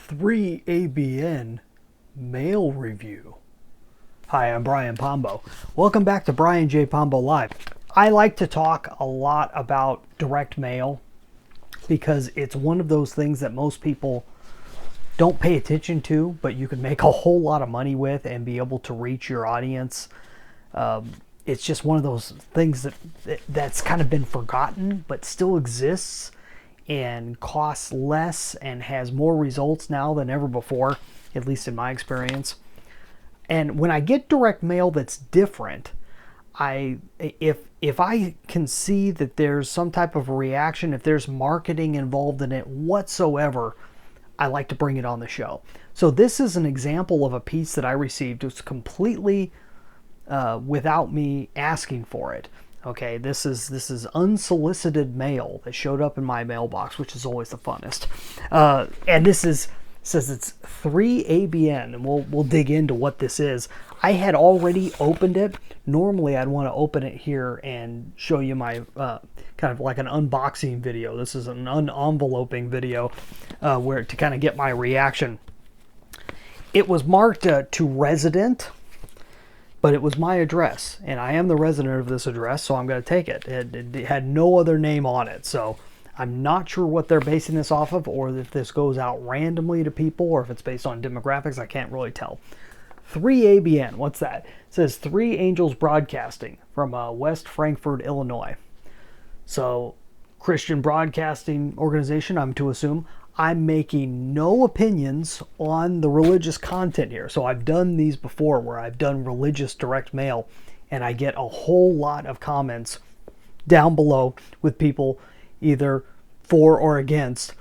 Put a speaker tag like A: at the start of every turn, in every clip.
A: 3ABN mail review. Hi, I'm Brian Pombo. Welcome back to Brian J. Pombo Live. I like to talk a lot about direct mail because it's one of those things that most people don't pay attention to, but you can make a whole lot of money with and be able to reach your audience. It's just one of those things that's kind of been forgotten, but still exists and costs less and has more results now than ever before, at least in my experience. And when I get direct mail that's different, if I can see that there's some type of reaction, if there's marketing involved in it whatsoever, I like to bring it on the show. So this is an example of a piece that I received. It was completely without me asking for it. Okay, this is unsolicited mail that showed up in my mailbox, which is always the funnest. And this says it's 3ABN, and we'll dig into what this is. I had already opened it. Normally, I'd want to open it here and show you my kind of like an unboxing video. This is an unenveloping video where to kind of get my reaction. It was marked to resident, but it was my address, and I am the resident of this address, so I'm going to take it. It had no other name on it, so I'm not sure what they're basing this off of, or if this goes out randomly to people, or if it's based on demographics. I can't really tell. 3ABN, what's that? It says 3 Angels Broadcasting from West Frankfort, Illinois. So, Christian broadcasting organization, I'm to assume. I'm making no opinions on the religious content here. So I've done these before where I've done religious direct mail, and I get a whole lot of comments down below with people either for or against.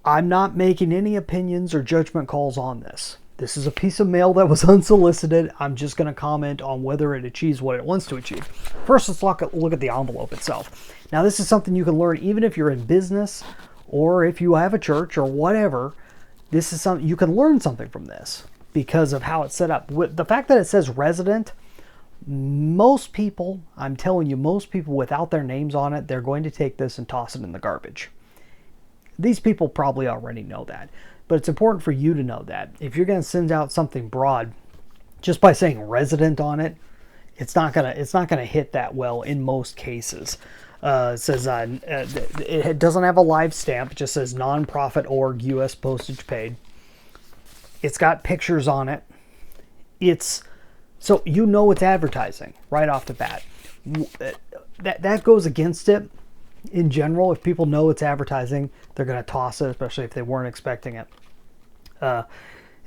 A: I'm not making any opinions or judgment calls on this. This is a piece of mail that was unsolicited. I'm just going to comment on whether it achieves what it wants to achieve. First, let's look at the envelope itself. Now, this is something you can learn even if you're in business or if you have a church or whatever. This is something you can learn something from this because of how it's set up. With the fact that it says resident, most people, I'm telling you, most people without their names on it, they're going to take this and toss it in the garbage. These people probably already know that, but it's important for you to know that. If you're going to send out something broad, just by saying resident on it, it's not gonna hit that well in most cases. It says it doesn't have a live stamp. It just says nonprofit org, U.S. postage paid. It's got pictures on it. So you know it's advertising right off the bat. That goes against it in general. If people know it's advertising, they're going to toss it, especially if they weren't expecting it.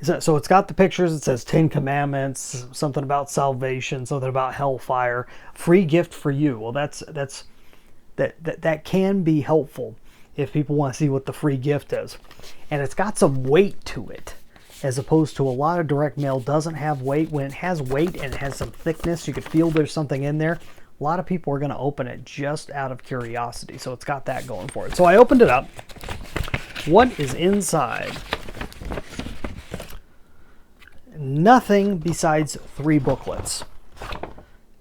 A: So it's got the pictures. It says 10 Commandments, something about salvation, something about hellfire, free gift for you. Well, that can be helpful if people want to see what the free gift is. And it's got some weight to it, as opposed to a lot of direct mail doesn't have weight. When it has weight and it has some thickness, you can feel there's something in there. A lot of people are going to open it just out of curiosity. So it's got that going for it. So I opened it up. What is inside? Nothing besides 3 booklets.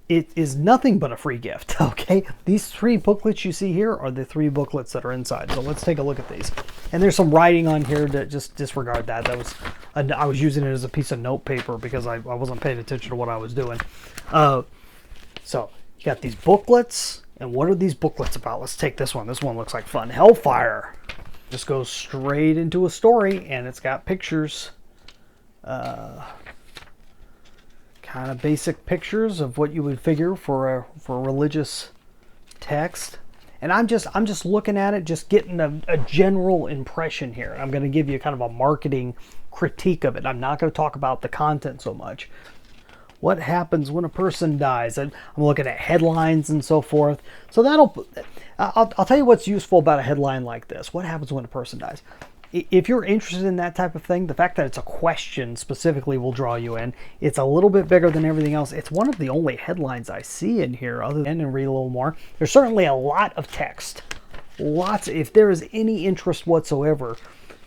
A: It is nothing but a free gift, okay? These 3 booklets you see here are the 3 booklets that are inside. So let's take a look at these. And there's some writing on here to just disregard that. I was using it as a piece of note paper because I wasn't paying attention to what I was doing. So you got these booklets. And what are these booklets about? Let's take this one. This one looks like fun. Hellfire. Just goes straight into a story, and it's got pictures. Kind of basic pictures of what you would figure for a religious text. And I'm just looking at it, just getting a general impression here. I'm going to give you kind of a marketing critique of it. I'm not going to talk about the content so much. What happens when a person dies? I'm looking at headlines and so forth. So I'll tell you what's useful about a headline like this. What happens when a person dies? If you're interested in that type of thing, the fact that it's a question specifically will draw you in. It's a little bit bigger than everything else. It's one of the only headlines I see in here other than, and read a little more. There's certainly a lot of text. Lots. If there is any interest whatsoever,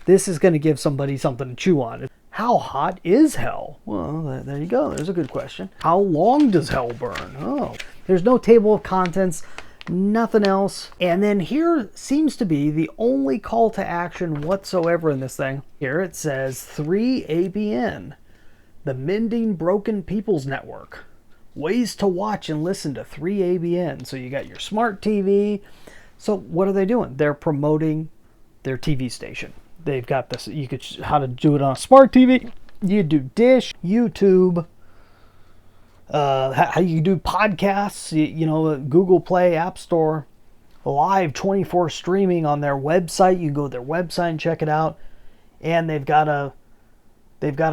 A: this is going to give somebody something to chew on. How hot is hell? Well, there you go. There's a good question. How long does hell burn? Oh, there's no table of contents. Nothing else. And then here seems to be the only call to action whatsoever in this thing. Here it says 3ABN, the Mending Broken People's Network. Ways to watch and listen to 3ABN. So you got your smart TV. So what are they doing? They're promoting their TV station. They've got this, you could, how to do it on a smart TV. You do Dish, YouTube, how you do podcasts, you know, Google Play, App Store, live 24 streaming on their website. You can go to their website and check it out. And they've got a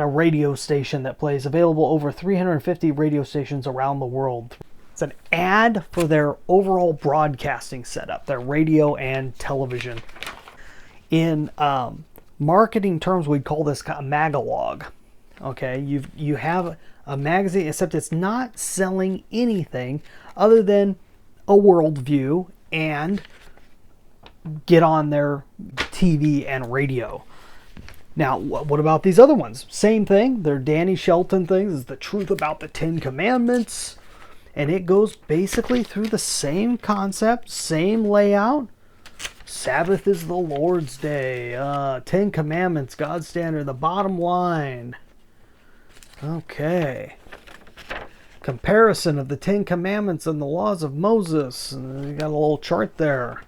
A: radio station that plays, available over 350 radio stations around the world. It's an ad for their overall broadcasting setup, their radio and television. In marketing terms, we'd call this a Magalog. Okay, you have a magazine, except it's not selling anything other than a worldview and get on their TV and radio. Now, what about these other ones? Same thing. They're Danny Shelton things. It's the truth about the 10 Commandments. And it goes basically through the same concept, same layout. Sabbath is the Lord's day. 10 Commandments, God's standard, the bottom line. Okay. Comparison of the 10 Commandments and the laws of Moses. And you got a little chart there.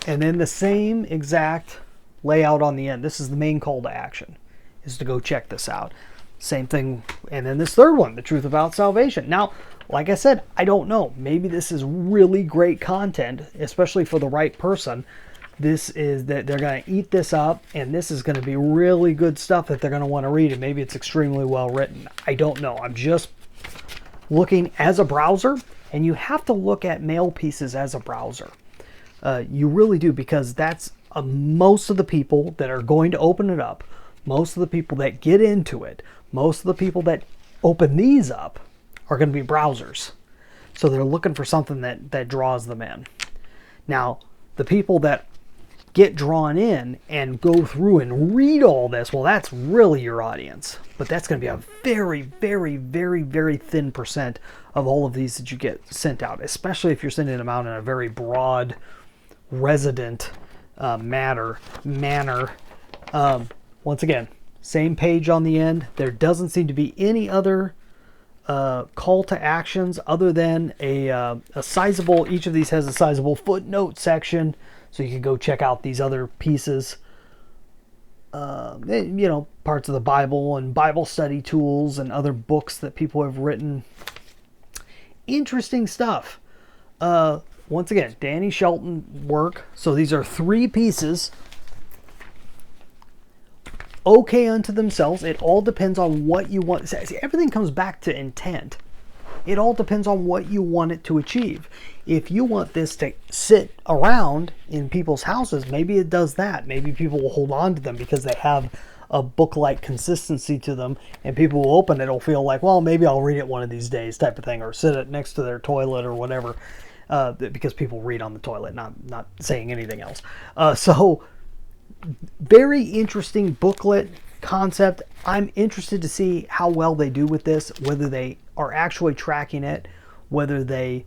A: And then the same exact layout on the end. This is the main call to action, is to go check this out. Same thing. And then this third one, the truth about salvation. Now, like I said, I don't know. Maybe this is really great content, especially for the right person. This is that they're going to eat this up, and this is going to be really good stuff that they're going to want to read, and maybe it's extremely well written. I don't know. I'm just looking as a browser, and you have to look at mail pieces as a browser. You really do, because that's most of the people that are going to open it up, most of the people that get into it, most of the people that open these up are going to be browsers. So they're looking for something that draws them in. Now, the people that get drawn in and go through and read all this, well, that's really your audience. But that's going to be a very, very, very, very thin percent of all of these that you get sent out, especially if you're sending them out in a very broad, resident manner. Once again, same page on the end. There doesn't seem to be any other call to actions other than a sizable, each of these has a sizable footnote section, so you can go check out these other pieces, you know, parts of the Bible and Bible study tools and other books that people have written. Interesting stuff. Once again, Danny Shelton work. So these are 3 pieces. Okay unto themselves. It all depends on what you want. See, everything comes back to intent. It all depends on what you want it to achieve. If you want this to sit around in people's houses, maybe it does that. Maybe people will hold on to them because they have a book-like consistency to them, and people will open it, will feel like, well, maybe I'll read it one of these days type of thing, or sit it next to their toilet or whatever, because people read on the toilet, not saying anything else. So very interesting booklet concept. I'm interested to see how well they do with this, whether they are actually tracking it, whether they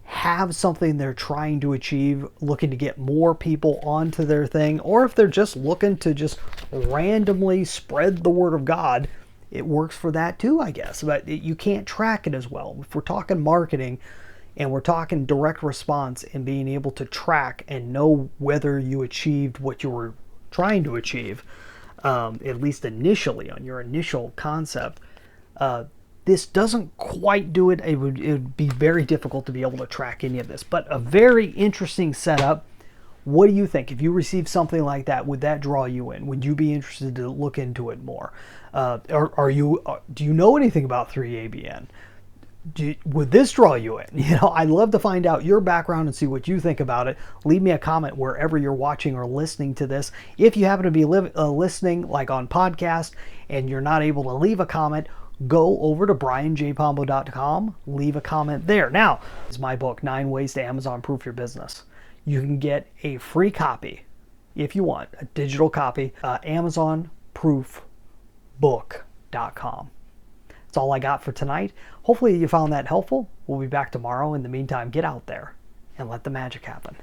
A: have something they're trying to achieve, looking to get more people onto their thing, or if they're just looking to just randomly spread the word of God. It works for that too, I guess, but you can't track it as well. If we're talking marketing and we're talking direct response and being able to track and know whether you achieved what you were trying to achieve, at least initially on your initial concept, this doesn't quite do it. It would be very difficult to be able to track any of this, but a very interesting setup. What do you think? If you received something like that, would that draw you in? Would you be interested to look into it more? Do you know anything about 3ABN? Would this draw you in? You know, I'd love to find out your background and see what you think about it. Leave me a comment wherever you're watching or listening to this. If you happen to be listening like on podcast and you're not able to leave a comment, go over to brianjpombo.com, leave a comment there. Now, it's my book, 9 Ways to Amazon Proof Your Business. You can get a free copy if you want, a digital copy, amazonproofbook.com. That's That's all I got for tonight. Hopefully you found that helpful. We'll be back tomorrow. In the meantime, get out there and let the magic happen.